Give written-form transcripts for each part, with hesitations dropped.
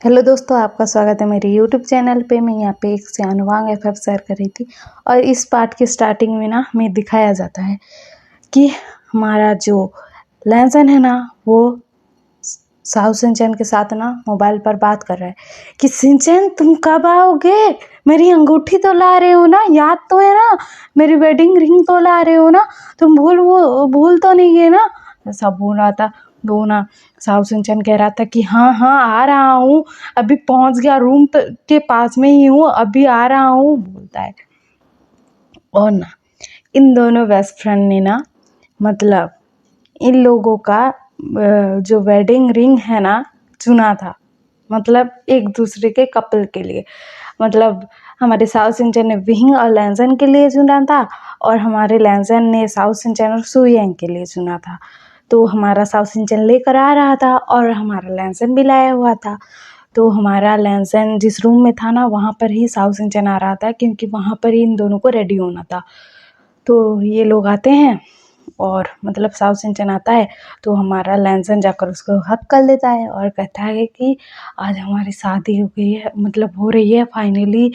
Hello दोस्तों, आपका स्वागत है मेरे यूट्यूब चैनल पे। मैं यहाँ पे एक अनुवांग एफएफ शेयर कर रही थी और इस पार्ट के स्टार्टिंग में ना हमें दिखाया जाता है कि हमारा जो लैंसन है ना वो साहु सिंचन के साथ ना मोबाइल पर बात कर रहा है कि सिंचन तुम कब आओगे, मेरी अंगूठी तो ला रहे हो ना, याद तो है ना, मेरी वेडिंग रिंग तो ला रहे हो ना, तुम भूल तो नहीं गए ना। ऐसा बोल रहा था। वो ना साहु सिंचन कह रहा था कि हाँ हाँ आ रहा हूँ, अभी पहुँच गया, रूम के पास में ही हूँ, अभी आ रहा हूँ बोलता है। और ना इन दोनों बेस्ट फ्रेंड ने ना मतलब इन लोगों का जो वेडिंग रिंग है ना चुना था, मतलब एक दूसरे के कपल के लिए। मतलब हमारे साहु सिंचन ने विहिंग और लैंसन के लिए चुना था और हमारे लैंसन ने साहु सिंचन और सुयंग के लिए चुना था। तो हमारा साहु सिंचन लेकर आ रहा था और हमारा लैंसन भी लाया हुआ था। तो हमारा लैंसन जिस रूम में था ना वहाँ पर ही साहु सिंचन आ रहा था, क्योंकि वहाँ पर ही इन दोनों को रेडी होना था। तो ये लोग आते हैं और मतलब साहु सिंचन आता है तो हमारा लैंसन जाकर उसको हक कर लेता है और कहता है कि आज हमारी शादी हो गई है, मतलब हो रही है फाइनली।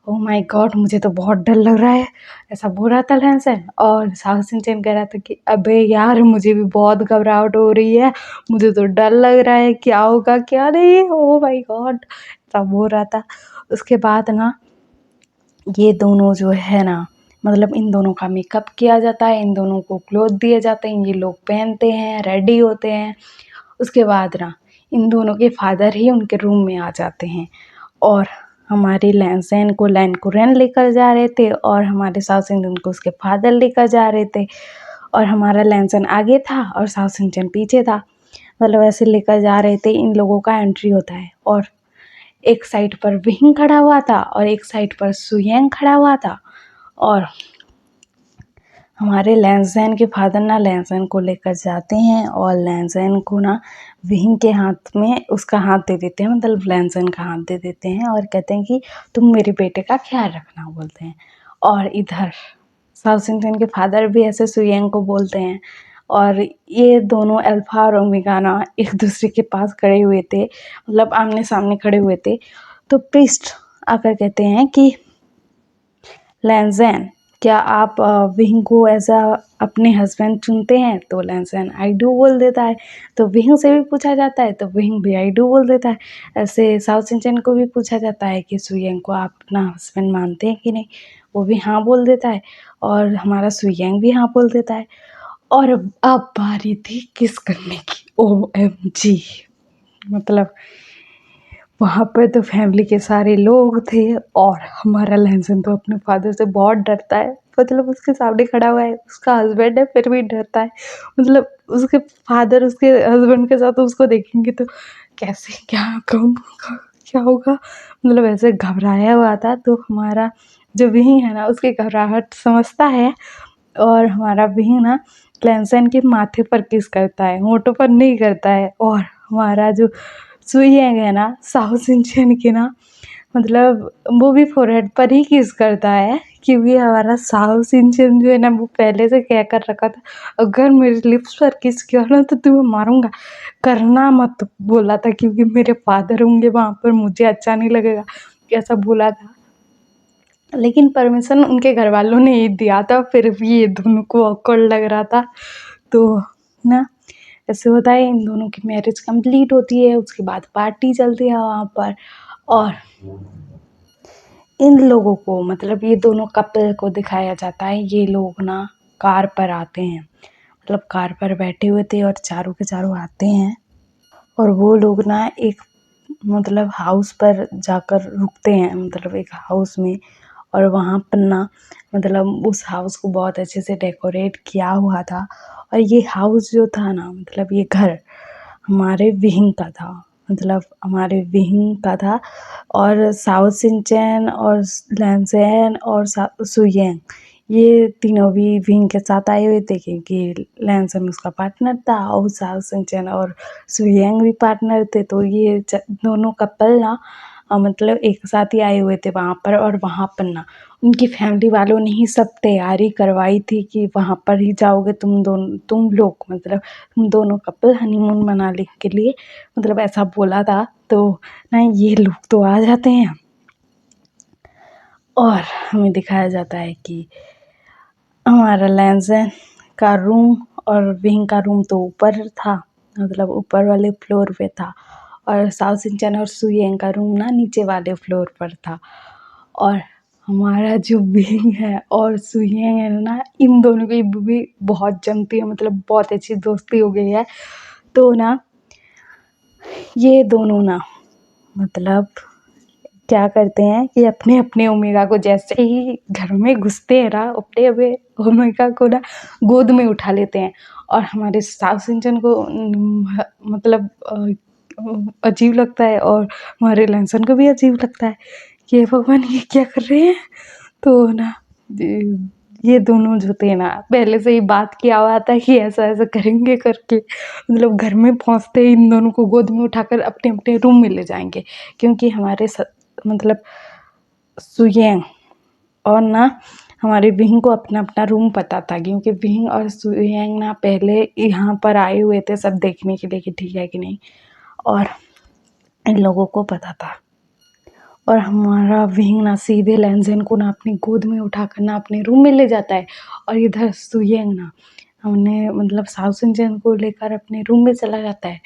ओह माय गॉड, मुझे तो बहुत डर लग रहा है, ऐसा बोल रहा था लैंसन। और साहु सिंचन कह रहा था कि अबे यार मुझे भी बहुत घबराहट हो रही है, मुझे तो डर लग रहा है, क्या होगा क्या नहीं, ओह माय गॉड, ऐसा बोल रहा था। उसके बाद ना ये दोनों जो है ना मतलब इन दोनों का मेकअप किया जाता है, इन दोनों को क्लोथ दिए जाते हैं, ये लोग पहनते हैं, रेडी होते हैं। उसके बाद ना इन दोनों के फादर ही उनके रूम में आ जाते हैं और हमारे लैंसन को लैनकुरन लेकर जा रहे थे और हमारे साउथ इंडियन को उसके फादर लेकर जा रहे थे। और हमारा लैंसन आगे था और साउथ इंडियन पीछे था, मतलब ऐसे लेकर जा रहे थे। इन लोगों का एंट्री होता है और एक साइड पर विंग खड़ा हुआ था और एक साइड पर सुयंग खड़ा हुआ था। और हमारे लैंसन के फादर ना लैंसन को लेकर जाते हैं और लैंसन को ना विंग के हाथ में उसका हाथ दे देते हैं, मतलब लैंसन का हाथ दे देते हैं और कहते हैं कि तुम मेरे बेटे का ख्याल रखना बोलते हैं। और इधर साउथ इंडियन के फादर भी ऐसे सुयंग को बोलते हैं और ये दोनों अल्फा और ओमेगा ना एक दूसरे के पास खड़े हुए थे, मतलब आमने सामने खड़े हुए थे। तो प्रीस्ट आकर कहते हैं कि लैंसन क्या आप विंग को ऐसा अपने हस्बैंड चुनते हैं? तो लैंसन आई डू बोल देता है। तो विंग से भी पूछा जाता है तो विंग भी आई डू बोल देता है। ऐसे साउथ इंडियन को भी पूछा जाता है कि सुयंग को आप अपना हस्बैंड मानते हैं कि नहीं, वो भी हाँ बोल देता है और हमारा सुयंग भी हाँ बोल देता है। और अब बारी थी किस करने की। OMG, मतलब वहाँ पर तो फैमिली के सारे लोग थे और हमारा लहसन तो अपने फादर से बहुत डरता है, मतलब उसके सामने खड़ा हुआ है, उसका हस्बैंड है फिर भी डरता है। मतलब उसके फादर उसके हस्बैंड के साथ उसको देखेंगे तो कैसे क्या कम क्या होगा, मतलब ऐसे घबराया हुआ था। तो हमारा जो विंग है ना उसकी घबराहट समझता है और हमारा विंग ना लहसन के माथे पर किस करता है, होठों पर नहीं करता है। और हमारा जो सुयंग है ना साउथ इंडियन की ना मतलब वो भी फोरहेड पर ही किस करता है, क्योंकि हमारा साउथ इंडियन जो है ना वो पहले से कह कर रखा था अगर मेरे लिप्स पर किस किया ना तो तुम्हें मारूंगा, करना मत बोला था क्योंकि मेरे फादर होंगे वहाँ पर, मुझे अच्छा नहीं लगेगा, ऐसा बोला था। लेकिन परमिशन उनके घर वालों ने ही दिया था, फिर भी ये दोनों को ऑकवर्ड लग रहा था। तो ना ऐसे होता है, इन दोनों की मैरिज कंप्लीट होती है, उसके बाद पार्टी चलती है वहाँ पर। और इन लोगों को मतलब ये दोनों कपल को दिखाया जाता है, ये लोग ना कार पर आते हैं, मतलब कार पर बैठे हुए थे और चारों के चारों आते हैं और वो लोग ना एक मतलब हाउस पर जाकर रुकते हैं, मतलब एक हाउस में। और वहाँ पर ना मतलब उस हाउस को बहुत अच्छे से डेकोरेट किया हुआ था और ये हाउस जो था ना मतलब ये घर हमारे विंग का था, मतलब हमारे विंग का था। और साउथ सिंचन और लैंसन और सुयंग ये तीनों भी विंग के साथ आए हुए थे, क्योंकि लैंसन उसका पार्टनर था और साउथ सिंचन और सुयंग भी पार्टनर थे। तो ये दोनों कपल ना मतलब एक साथ ही आए हुए थे वहाँ पर, और वहाँ पर ना उनकी फैमिली वालों ने ही सब तैयारी करवाई थी कि वहाँ पर ही जाओगे तुम लोग, मतलब तुम दोनों कपल हनीमून मनाने के लिए, मतलब ऐसा बोला था। तो ना ये लोग तो आ जाते हैं और हमें दिखाया जाता है कि हमारा लैंसन का रूम और विंग का रूम तो ऊपर था, मतलब ऊपर वाले फ्लोर पे था, और साओ सिंचन और सुयेंग का रूम ना नीचे वाले फ्लोर पर था। और हमारा जो विंग है और सुयेंग है ना, इन दोनों की भी बहुत जमती है, मतलब बहुत अच्छी दोस्ती हो गई है। तो ना ये दोनों ना मतलब क्या करते हैं कि अपने अपने ओमेगा को जैसे ही घर में घुसते हैं ना, अपने अपने ओमेगा को ना गोद में उठा लेते हैं। और हमारे साउथ सिंचन को मतलब अजीब लगता है, और हमारे लैंसन को भी अजीब लगता है कि हे भगवान ये क्या कर रहे हैं। तो ना ये दोनों जो थे ना पहले से ही बात किया हुआ था कि ऐसा ऐसा करेंगे करके, मतलब घर में पहुँचते ही इन दोनों को गोद में उठाकर अपने अपने रूम में ले जाएंगे, क्योंकि हमारे मतलब सुयेंग और ना हमारे विंग को अपना अपना रूम पता था, क्योंकि विंग और सुयेंग ना पहले यहाँ पर आए हुए थे सब देखने के लिए कि ठीक है कि नहीं, और इन लोगों को पता था। और हमारा विंग ना सीधे लैंसन को ना अपनी गोद में उठाकर ना अपने रूम में ले जाता है, और इधर सुयेंग ना हमने मतलब साउथ सिंचन को लेकर अपने रूम में चला जाता है।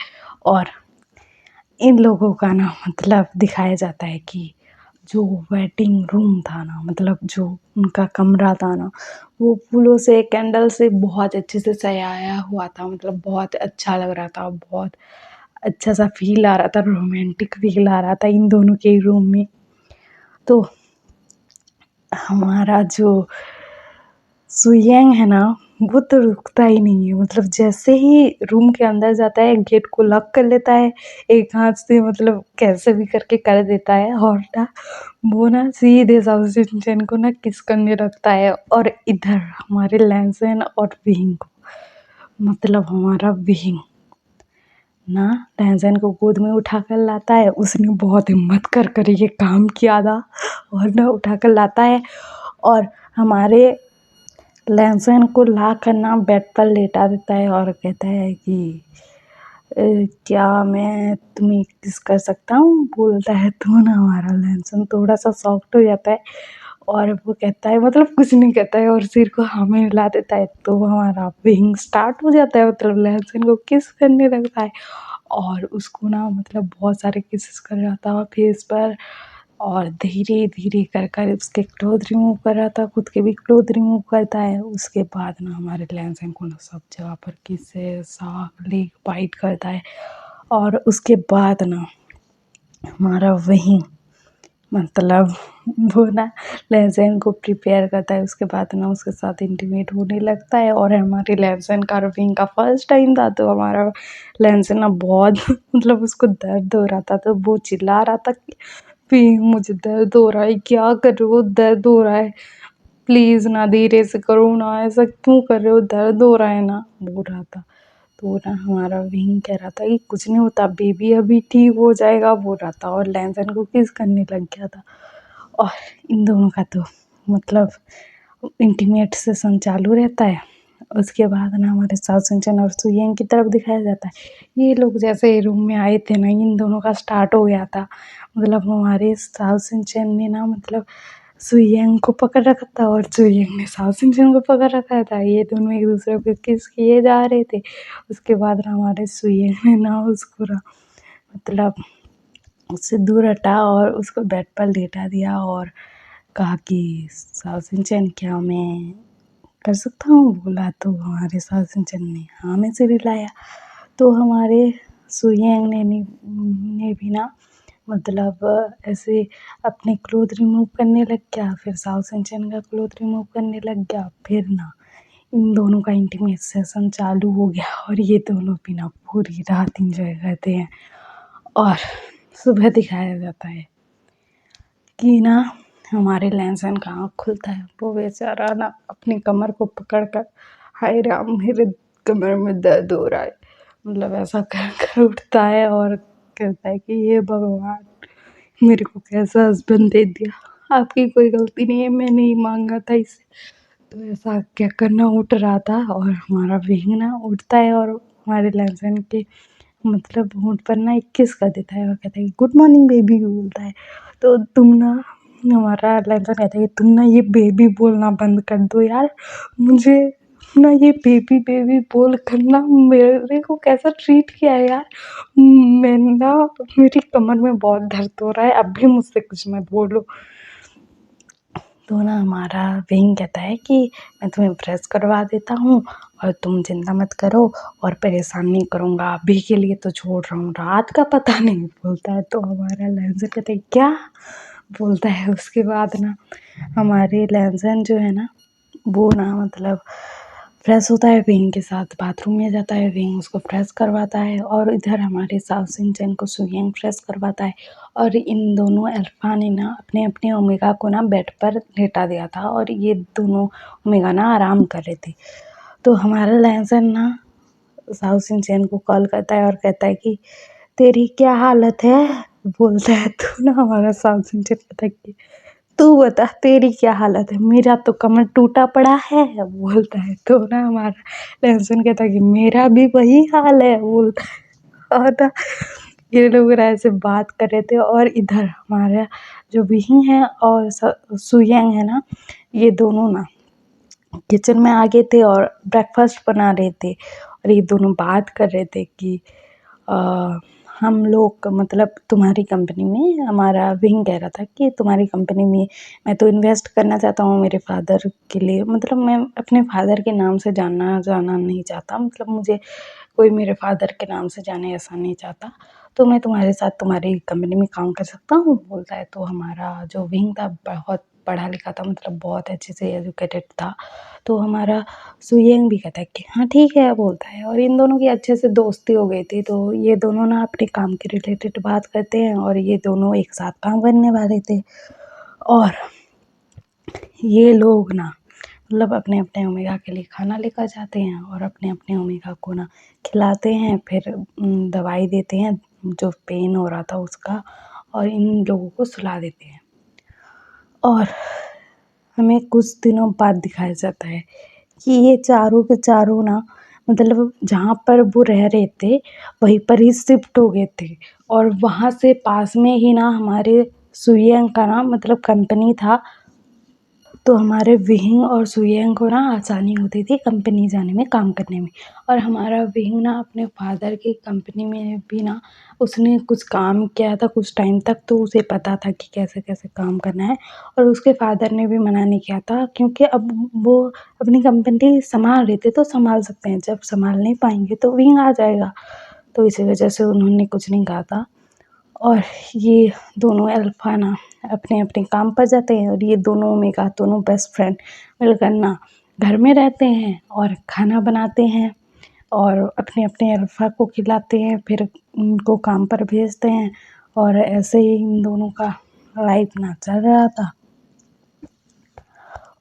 और इन लोगों का ना मतलब दिखाया जाता है कि जो वेटिंग रूम था ना, मतलब जो उनका कमरा था ना, वो फूलों से कैंडल से बहुत अच्छे से सजाया हुआ था, मतलब बहुत अच्छा लग रहा था, बहुत अच्छा सा फील आ रहा था, रोमांटिक फील आ रहा था इन दोनों के रूम में। तो हमारा जो सुयेंग है ना वो तो रुकता ही नहीं है, मतलब जैसे ही रूम के अंदर जाता है गेट को लॉक कर लेता है एक हाथ से, मतलब कैसे भी करके कर देता है, और ना वो ना सीधे साउथ सिंचन को ना किस करने लगता है। और इधर हमारे लैंसन और विंग को, मतलब हमारा विंग ना लैंसन को गोद में उठा कर लाता है, उसने बहुत हिम्मत कर कर ये काम किया था, और ना उठा कर लाता है और हमारे लैंसन को ला कर ना बेड पर लेटा देता है और कहता है कि क्या मैं तुम्हें किस कर सकता हूँ, बोलता है। तो ना हमारा लैंसन थोड़ा सा सॉफ्ट हो जाता है, और वो कहता है, मतलब कुछ नहीं कहता है और सिर को हाँ में हिला देता है। तो हमारा विंग स्टार्ट हो जाता है, मतलब लैंसन को किस करने लगता है, और उसको ना मतलब बहुत सारे किसेस कर रहा था फेस पर, और धीरे धीरे कर कर उसके क्लोथ रिमूव कर रहा था, खुद के भी क्लोथ रिमूव करता है। उसके बाद ना हमारे लैंसन को ना सब जगह पर किसेस लेग बाइट करता है, और उसके बाद ना हमारा वही मतलब वो ना लहसुन को प्रिपेयर करता है, उसके बाद ना उसके साथ इंटीमेट होने लगता है। और हमारे लहसुन का रविंग का फर्स्ट टाइम था, तो हमारा लहसुन ना बहुत मतलब उसको दर्द हो रहा था, तो वो चिल्ला रहा था कि भी मुझे दर्द हो रहा है, क्या कर रहे हो, दर्द हो रहा है, प्लीज़ ना धीरे से करो ना, ऐसा क्यों कर रहे हो, दर्द हो रहा है ना, बोल रहा था। तो ना हमारा विंग कह रहा था कि कुछ नहीं होता बेबी, अभी ठीक हो जाएगा, बोल रहा था, और लैंसन को किस करने लग गया था। और इन दोनों का तो मतलब इंटीमेट सेशन चालू रहता है। उसके बाद ना हमारे साउथ सिंचन और सुयेंग की तरफ दिखाया जाता है। ये लोग जैसे ही रूम में आए थे ना, इन दोनों का स्टार्ट हो गया था, मतलब हमारे साउथ सिंचन ने ना मतलब सुयेंग को पकड़ रखा था, और सुयेंग ने साउथ सिंचन को पकड़ रखा था, ये दोनों एक दूसरे को किस किए जा रहे थे। उसके बाद ना हमारे सुयेंग ने ना उसको ना मतलब उससे दूर हटा और उसको बेड पर लेटा दिया, और कहा कि साउथ सिंचन क्या मैं कर सकता हूँ, बोला। तो हमारे साउथ सिंचन ने हाँ में सिर हिलाया। तो हमारे सुयेंग ने भी ना मतलब ऐसे अपने क्लोथ रिमूव करने लग गया, फिर साउथ सिंचन का क्लोथ रिमूव करने लग गया, फिर ना इन दोनों का इंटीमेट सेशन चालू हो गया, और ये दोनों भी ना पूरी रात इंजॉय करते हैं। और सुबह दिखाया जाता है कि ना हमारे लैंसन का आँख खुलता है, वो बेचारा ना अपनी कमर को पकड़ कर, हाय राम मेरे कमर में दर्द हो रहा है, मतलब ऐसा कर कर उठता है और कहता है कि ये भगवान मेरे को कैसा हस्बैंड दे दिया, आपकी कोई गलती नहीं है, मैं नहीं मांगा था इसे। तो ऐसा क्या करना उठ रहा था और हमारा विंग ना उठता है और हमारे लहसुन के मतलब होंठ पर ना एक किस कर देता है और कहता है गुड मॉर्निंग बेबी बोलता है। तो तुम ना, हमारा लहसुन कहता है तुम ना ये बेबी बोलना बंद कर दो यार, मुझे ना ये बेबी बेबी बोल कर ना मेरे को कैसा ट्रीट किया है यार, मैं ना मेरी कमर में बहुत दर्द हो रहा है, अब भी मुझसे कुछ मत बोलो। तो ना हमारा विंग कहता है कि मैं तुम्हें प्रेस करवा देता हूँ और तुम चिंता मत करो और परेशान नहीं करूँगा, अभी के लिए तो छोड़ रहा हूँ, रात का पता नहीं बोलता है। तो हमारा लहसुन कहता है क्या बोलता है। उसके बाद ना हमारे लहसुन जो है ना वो ना मतलब फ्रेश होता है, विंग के साथ बाथरूम में जाता है, विंग उसको फ्रेश करवाता है और इधर हमारे सास सिंचन को सुयंग फ्रेश करवाता है। और इन दोनों अल्फ़ा ने ना अपने अपने ओमेगा को ना बेड पर लेटा दिया था और ये दोनों ओमेगा ना आराम कर रहे थे। तो हमारा लहसुन ना साहु सिंचन को कॉल करता है और कहता है कि तेरी क्या हालत है बोलता है। तो ना हमारा साहु सिंचन कहता है कि तू बता तेरी क्या हालत है, मेरा तो कमर टूटा पड़ा है बोलता है। तो ना हमारा लहसुन कहता है कि मेरा भी वही हाल है बोलता है। और ना ये लोग ऐसे बात कर रहे थे और इधर हमारा जो विही है और सुयंग है ना, ये दोनों ना किचन में आ गए थे और ब्रेकफास्ट बना रहे थे और ये दोनों बात कर रहे थे कि हम लोग मतलब तुम्हारी कंपनी में, हमारा विंग कह रहा था कि तुम्हारी कंपनी में मैं तो इन्वेस्ट करना चाहता हूँ मेरे फादर के लिए, मतलब मैं अपने फादर के नाम से जाना नहीं चाहता, मतलब मुझे कोई मेरे फादर के नाम से जाने ऐसा नहीं चाहता, तो मैं तुम्हारे साथ तुम्हारी कंपनी में काम कर सकता हूँ बोलता है। तो हमारा जो विंग था बहुत पढ़ा लिखा था, मतलब बहुत अच्छे से एजुकेटेड था। तो हमारा सुयंग भी कहता है कि हाँ ठीक है बोलता है और इन दोनों की अच्छे से दोस्ती हो गई थी। तो ये दोनों ना अपने काम के रिलेटेड बात करते हैं और ये दोनों एक साथ काम करने वाले थे और ये लोग ना मतलब अपने अपने ओमेगा के लिए खाना लेकर जाते हैं और अपने अपने ओमेगा को ना खिलाते हैं, फिर दवाई देते हैं जो पेन हो रहा था उसका, और इन लोगों को सुला देते हैं। और हमें कुछ दिनों बाद दिखाया जाता है कि ये चारों के चारों ना मतलब जहाँ पर वो रह रहे थे वहीं पर ही शिफ्ट हो गए थे और वहाँ से पास में ही ना हमारे सुयंग का ना मतलब कंपनी था। तो हमारे विहिंग और सुयंग को ना आसानी होती थी कंपनी जाने में, काम करने में। और हमारा विहिंग ना अपने फादर की कंपनी में भी ना उसने कुछ काम किया था कुछ टाइम तक, तो उसे पता था कि कैसे कैसे काम करना है और उसके फादर ने भी मना नहीं किया था क्योंकि अब वो अपनी कंपनी संभाल रहे थे तो संभाल सकते हैं, जब संभाल नहीं पाएंगे तो विंग आ जाएगा। तो इसी वजह से उन्होंने कुछ नहीं कहा था। और ये दोनों अल्फ़ा ना अपने अपने काम पर जाते हैं और ये दोनों ओमेगा दोनों बेस्ट फ्रेंड मिलकर ना घर में रहते हैं और खाना बनाते हैं और अपने अपने अल्फ़ा को खिलाते हैं, फिर उनको काम पर भेजते हैं और ऐसे ही इन दोनों का लाइफ ना चल रहा था।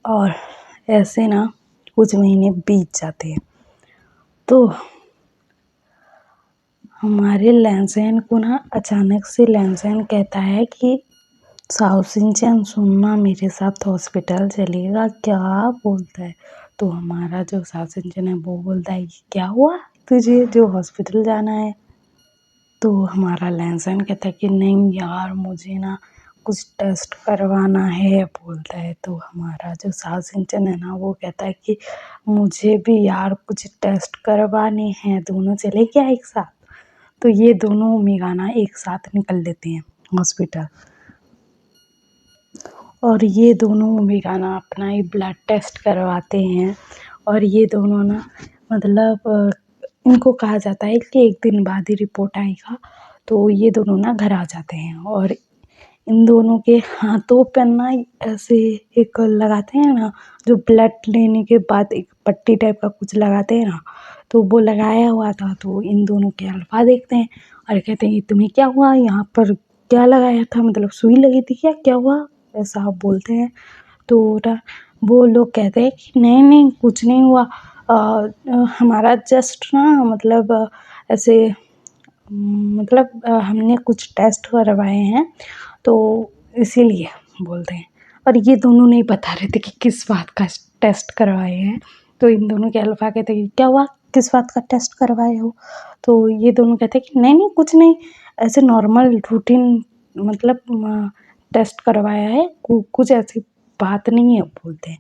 और ऐसे ना कुछ महीने बीत जाते हैं। तो हमारे लहसुन को ना अचानक से लहसुन कहता है कि साहु सिंचन सुनना मेरे साथ हॉस्पिटल चलेगा क्या बोलता है। तो हमारा जो साहु सिंचन है वो बोलता है कि क्या हुआ तुझे जो हॉस्पिटल जाना है। तो हमारा लहसुन कहता है कि नहीं यार मुझे ना कुछ टेस्ट करवाना है बोलता है। तो हमारा जो साहु सिंचन है ना वो कहता है कि मुझे भी यार कुछ टेस्ट करवाने हैं, दोनों चले क्या एक साथ। तो ये दोनों ओमेगा ना एक साथ निकल लेते हैं हॉस्पिटल और ये दोनों ओमेगा ना अपना ही ब्लड टेस्ट करवाते हैं और ये दोनों ना मतलब इनको कहा जाता है कि एक दिन बाद ही रिपोर्ट आएगा। तो ये दोनों ना घर आ जाते हैं और इन दोनों के हाथों पर ना ऐसे एक लगाते हैं ना जो ब्लड लेने के बाद एक पट्टी टाइप का कुछ लगाते हैं ना, तो वो लगाया हुआ था। तो इन दोनों के अल्फा देखते हैं और कहते हैं तुम्हें क्या हुआ, यहाँ पर क्या लगाया था, मतलब सुई लगी थी क्या, क्या हुआ, ऐसा आप बोलते हैं। तो ना वो लोग कहते हैं कि नहीं नहीं कुछ नहीं हुआ, हमारा जस्ट ना मतलब ऐसे मतलब हमने कुछ टेस्ट करवाए हैं तो इसीलिए बोलते हैं। और ये दोनों नहीं बता रहे थे कि किस बात का टेस्ट करवाए हैं। तो इन दोनों के अल्फ़ा कहते कि क्या हुआ, किस बात का टेस्ट करवाए हो? तो ये दोनों कहते कि नहीं नहीं कुछ नहीं, ऐसे नॉर्मल रूटीन मतलब टेस्ट करवाया है, कुछ ऐसी बात नहीं है बोलते हैं।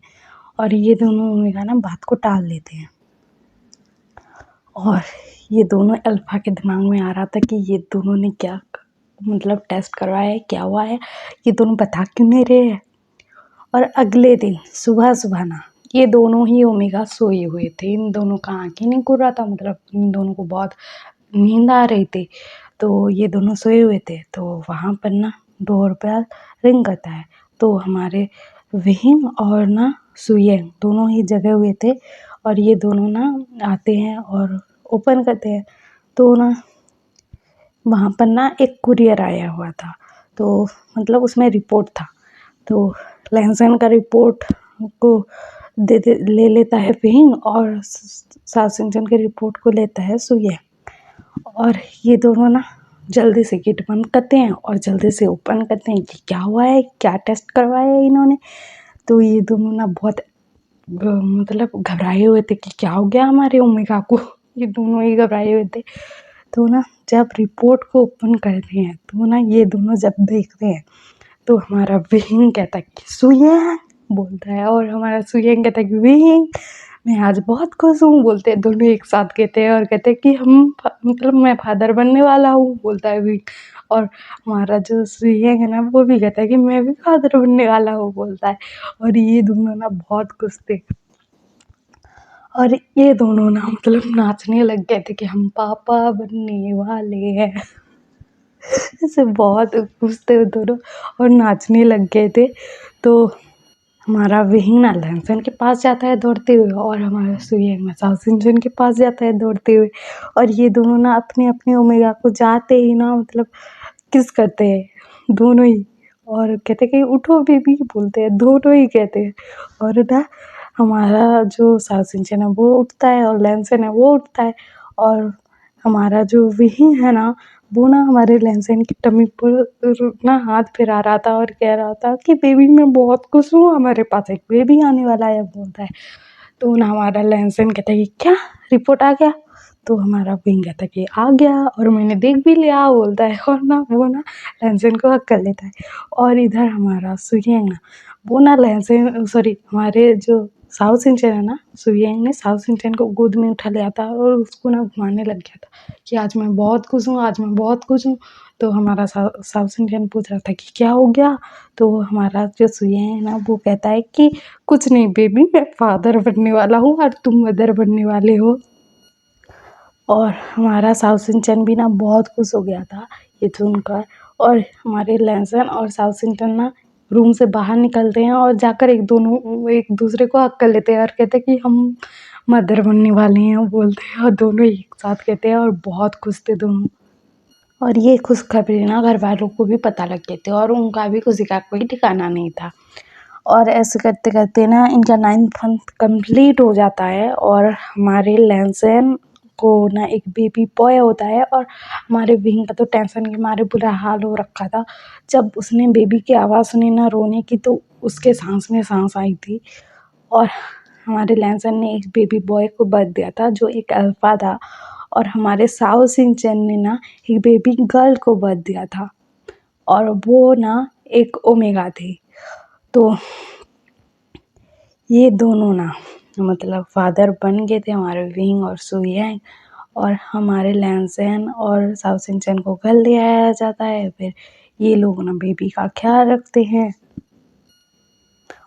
और ये दोनों ओमेगा ना बात को टाल देते हैं। और ये दोनों अल्फ़ा के दिमाग में आ रहा था कि ये दोनों ने क्या मतलब टेस्ट करवाया है, क्या हुआ है, ये दोनों बता क्यों नहीं रहे हैं। और अगले दिन सुबह ना ये दोनों ही ओमेगा सोए हुए थे। इन दोनों का आँख ही नहीं खुल रहा था, मतलब इन दोनों को बहुत नींद आ रही थी। तो ये दोनों सोए हुए थे। तो वहाँ पर ना डोरबेल रिंग करता है। तो हमारे विहिंग और ना सुयेंग दोनों ही जगे हुए थे। और ये दोनों ना आते हैं और ओपन करते हैं। तो ना वहाँ पर ना एक कुरियर आया हुआ था। तो मतलब उसमें रिपोर्ट था। तो लैंसन का रिपोर्ट को ले लेता है विहिंग और सासिंचन के रिपोर्ट को लेता है सुये। और ये दोनों ना जल्दी से गेट बंद करते हैं और जल्दी से ओपन करते हैं कि क्या हुआ है, क्या टेस्ट करवाया है इन्होंने। तो ये दोनों ना बहुत मतलब घबराए हुए थे कि क्या हो गया हमारे ओमेगा को। ये दोनों ही घबराए हुए थे। तो ना जब रिपोर्ट को ओपन करते हैं तो ना ये दोनों जब देखते हैं तो हमारा विहिंग कहता है कि सुयेंग बोलता है, और हमारा सुयेंग कहता है कि विहिंग मैं आज बहुत खुश हूँ बोलते हैं। दोनों एक साथ कहते हैं और कहते हैं कि हम मतलब मैं फादर बनने वाला हूँ बोलता है विहिंग। और हमारा जो सुयेंग है ना वो भी कहता है कि मैं भी फादर बनने वाला हूँ बोलता है। और ये दोनों ना बहुत खुश थे। और ये दोनों ना मतलब नाचने लग गए थे कि हम पापा बनने वाले हैं। ऐसे बहुत खुश थे वो दोनों और नाचने लग गए थे। तो हमारा विहिंग ना लैंसन के पास जाता है दौड़ते हुए और हमारा सुयेंग ना सासिंचन के पास जाता है दौड़ते हुए। और ये दोनों ना अपने अपने ओमेगा को जाते ही ना मतलब किस करते हैं दोनों ही। और कहते कि उठो बेबी बोलते हैं, दोनों ही कहते हैं। और ना हमारा जो सासिंचन है वो उठता है और लैंसन है वो उठता है। और हमारा जो विहिंग है ना वो ना हमारे लैंसन की टमी पर ना हाथ फिरा रहा था और कह रहा था कि बेबी मैं बहुत खुश हूँ, हमारे पास एक बेबी आने वाला है बोलता है। तो ना हमारा लैंसन कहता है कि क्या रिपोर्ट आ गया? तो हमारा विंग कहता है कि आ गया और मैंने देख भी लिया बोलता है। और ना वो ना लैंसन को हक कर लेता है। और इधर हमारा सुयेंग ना वो ना लैंसन सॉरी हमारे जो साउथ सिंचन है ना सुयेंग ने साउथ सिंचन को गोद में उठा लिया था और उसको ना घुमाने लग गया था कि आज मैं बहुत खुश हूँ, आज मैं बहुत खुश हूँ। तो हमारा साउथ इंडियन पूछ रहा था कि क्या हो गया? तो हमारा जो सुयेंग है ना वो कहता है कि कुछ नहीं बेबी मैं फादर बनने वाला हूँ और तुम मदर बनने वाले हो। और हमारा साउथ इंडियन भी ना बहुत खुश हो गया था ये सुनकर। और हमारे लैंसन और साउथ इंडियन ना रूम से बाहर निकलते हैं और जाकर एक दूसरे को हक कर लेते हैं और कहते हैं कि हम मदर बनने वाले हैं बोलते हैं। और दोनों एक साथ कहते हैं और बहुत खुश थे दोनों। और ये खुशखबरी ना घर वालों को भी पता लग गए थे और उनका भी खुशी का कोई ठिकाना नहीं था। और ऐसे करते करते ना इनका 9th मंथ कंप्लीट हो जाता है और हमारे लैंसन को ना एक बेबी बॉय होता है। और हमारे विंग का तो टेंशन के मारे बुरा हाल हो रखा था। जब उसने बेबी की आवाज़ सुनी ना रोने की तो उसके सांस में सांस आई थी। और हमारे लैंसन ने एक बेबी बॉय को बर्थ दिया था जो एक अल्फा था। और हमारे साओ सिंचन ने ना एक बेबी गर्ल को बर्थ दिया था और वो ना एक ओमेगा थी। तो ये दोनों ना मतलब फादर बन गए थे हमारे विंग और सुयेंग। और हमारे लैंसन और साओ सिंचन को घर ले आया जाता है। फिर ये लोग ना बेबी का ख्याल रखते हैं।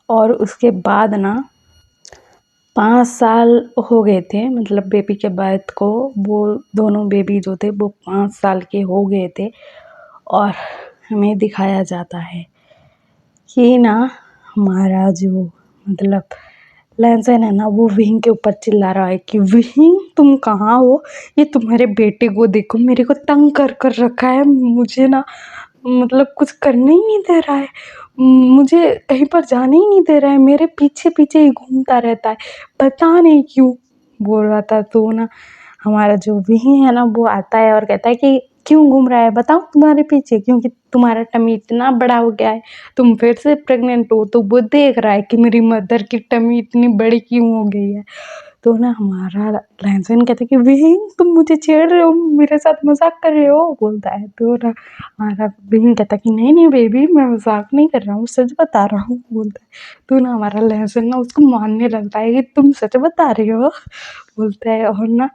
और उसके बाद ना 5 साल हो गए थे मतलब बेबी के बर्थ को। वो दोनों बेबी जो थे वो 5 साल के हो गए थे। और हमें दिखाया जाता है कि ना हमारा जो मतलब लैंसन है ना वो विहिंग के ऊपर चिल्ला रहा है कि विहिंग तुम कहाँ हो? ये तुम्हारे बेटे को देखो, मेरे को तंग कर कर रखा है, मुझे ना मतलब कुछ करने ही नहीं दे रहा है, मुझे कहीं पर जाने ही नहीं दे रहा है, मेरे पीछे पीछे ही घूमता रहता है, पता नहीं क्यों बोल रहा था। तो ना हमारा जो विहिंग है ना वो आता है और कहता है कि क्यों घूम रहा है बताओ तुम्हारे पीछे, क्योंकि तुम्हारा टमी इतना बड़ा हो गया है, तुम फिर से प्रेग्नेंट हो, तो वो देख रहा है कि मेरी मदर की टमी इतनी बड़ी क्यों हो गई है। तो ना हमारा लहसन कहता है कि विहिंग तुम मुझे छेड़ रहे हो, मेरे साथ मजाक कर रहे हो, बोलता है। तो ना हमारा विहिंग कहता है कि नहीं नहीं बेबी, मैं मजाक नहीं कर रहा हूँ, सच बता रहा हूँ, बोलता है। तो ना हमारा लहसन ना उसको मानने लगता है कि तुम सच बता रहे हो, बोलता है। और ना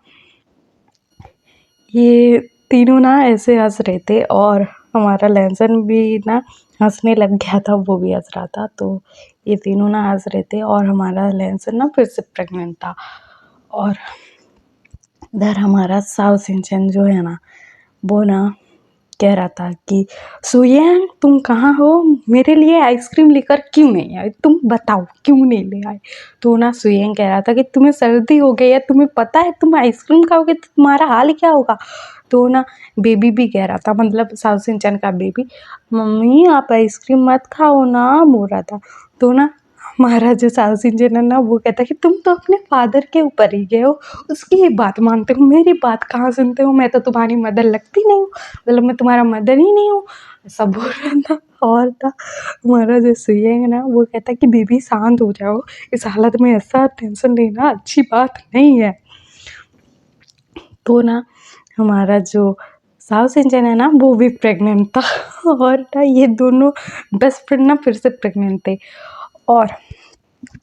ये तीनों ना ऐसे हंस रहे थे और हमारा लहसन भी ना हंसने लग गया था, वो भी हंस रहा था। तो ये तीनों ना हंस रहे थे और हमारा लहसन ना फिर से प्रेग्नेंट था। और इधर हमारा साउथ सिंचन जो है ना, वो ना कह रहा था कि सुयन तुम कहाँ हो, मेरे लिए आइसक्रीम लेकर क्यों नहीं आए, तुम बताओ क्यों नहीं ले आए। तो ना सुयन कह रहा था कि तुम्हें सर्दी हो गई है, तुम्हें पता है तुम आइसक्रीम खाओगे तो तुम्हारा हाल क्या होगा। तो ना बेबी भी कह रहा था, मतलब साउथ सिंचन का बेबी, मम्मी आप आइसक्रीम मत खाओ ना, बोल रहा था। तो ना हमारा जो साउथ इंडियन है ना, वो कहता है कि तुम तो अपने फादर के ऊपर ही गए हो, उसकी ही बात मानते हो, मेरी बात कहाँ सुनते हो, मैं तो तुम्हारी मदर लगती नहीं हूँ, मतलब मैं तुम्हारा मदर ही नहीं हूँ, ऐसा बोल रहा था। और था हमारा जो सुयंग है ना, वो कहता है कि बेबी शांत हो जाओ, इस हालत में ऐसा टेंशन लेना अच्छी बात नहीं है। तो ना हमारा जो साउथ इंडियन है ना, वो भी प्रेग्नेंट था और ना ये दोनों बेस्ट फ्रेंड ना फिर से प्रेग्नेंट थे। और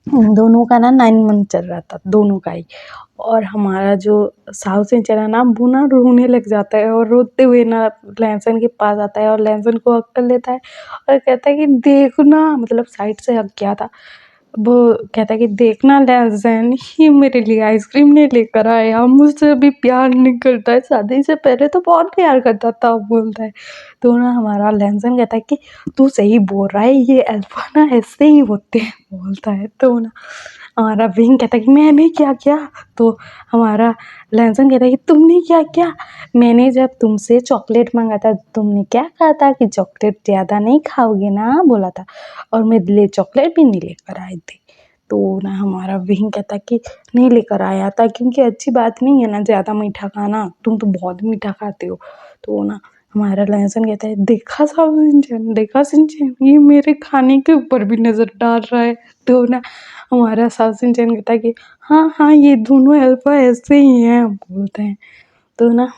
दोनों का ना 9 मंथ चल रहा था, दोनों का ही। और हमारा जो साउथ इंडियन है ना, वो ना रोने लग जाता है और रोते हुए ना लहसन के पास आता है और लहसन को हक लेता है और कहता है कि देखो ना, मतलब साइड से हक गया था, वो कहता है कि देखना लहसन, ये मेरे लिए आइसक्रीम नहीं लेकर आया, मुझसे अभी प्यार नहीं करता है, शादी से पहले तो बहुत प्यार करता था, बोलता है। तो ना हमारा लहसन कहता है कि तू सही बोल रहा है, ये अल्फा ना ऐसे ही होते हैं, बोलता है। तो ना हमारा विंग कहता है कि मैंने क्या किया। तो हमारा लहसन कहता है कि तुमने क्या किया, मैंने जब तुमसे चॉकलेट मांगा था तुमने क्या कहा था कि चॉकलेट ज़्यादा नहीं खाओगे ना, बोला था, और मेरे लिए चॉकलेट भी नहीं लेकर आए थे। तो ना हमारा विंग कहता कि नहीं लेकर आया था क्योंकि अच्छी बात नहीं है ना ज़्यादा मीठा खाना, तुम तो बहुत मीठा खाते हो। तो ना हमारा लहसन कहता है देखा सिंचन, देखा सिंचन, ये मेरे खाने के ऊपर भी नज़र डाल रहा है। तो ना हमारा साउथ सिंचन कहता है कि हाँ हाँ ये दोनों अल्फा ऐसे ही हैं, बोलते हैं। तो ना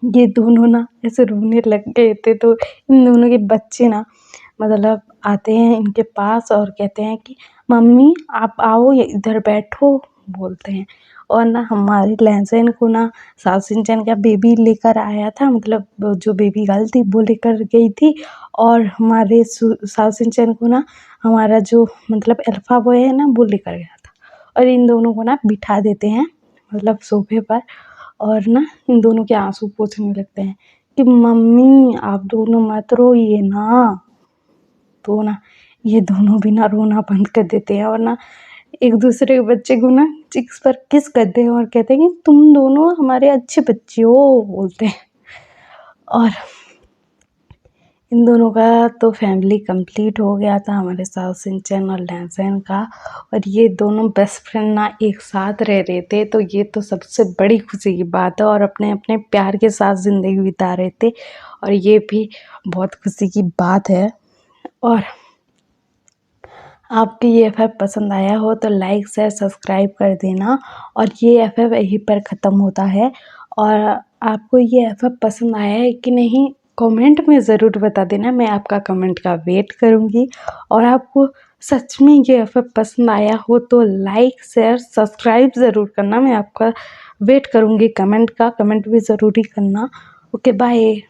ये दोनों ना ऐसे रोने लग गए थे। तो इन दोनों के बच्चे ना मतलब आते हैं इनके पास और कहते हैं कि मम्मी आप आओ, ये इधर बैठो, बोलते हैं। और ना हमारे लहसन को ना साउथ सिंचन का बेबी लेकर आया था, मतलब जो बेबी गर्ल थी वो लेकर गई थी। और हमारे साउथ सिंचन को ना हमारा जो मतलब अल्फा बॉय है ना, वो लेकर गया था। और इन दोनों को ना बिठा देते हैं मतलब सोफे पर, और ना इन दोनों के आंसू पोंछने लगते हैं कि मम्मी आप दोनों मत रोइए ना। तो ना ये दोनों भी ना रोना बंद कर देते हैं और ना एक दूसरे के बच्चे को ना चिक्स पर किस करते हैं और कहते हैं कि तुम दोनों हमारे अच्छे बच्चे हो, बोलते हैं। और इन दोनों का तो फैमिली कंप्लीट हो गया था, हमारे साउथ सिंचन और लहसन का। और ये दोनों बेस्ट फ्रेंड ना एक साथ रह रहे थे, तो ये तो सबसे बड़ी खुशी की बात है और अपने अपने प्यार के साथ ज़िंदगी बिता रहे थे, और ये भी बहुत खुशी की बात है। और आपको ये एफ पसंद आया हो तो लाइक शेयर सब्सक्राइब कर देना। और ये एफ यहीं पर ख़त्म होता है। और आपको ये एफ पसंद आया है कि नहीं, कमेंट में ज़रूर बता देना, मैं आपका कमेंट का वेट करूँगी। और आपको सच में ये एफ पसंद आया हो तो लाइक शेयर सब्सक्राइब ज़रूर करना, मैं आपका वेट करूँगी कमेंट का, कमेंट भी ज़रूरी करना। Okay bye.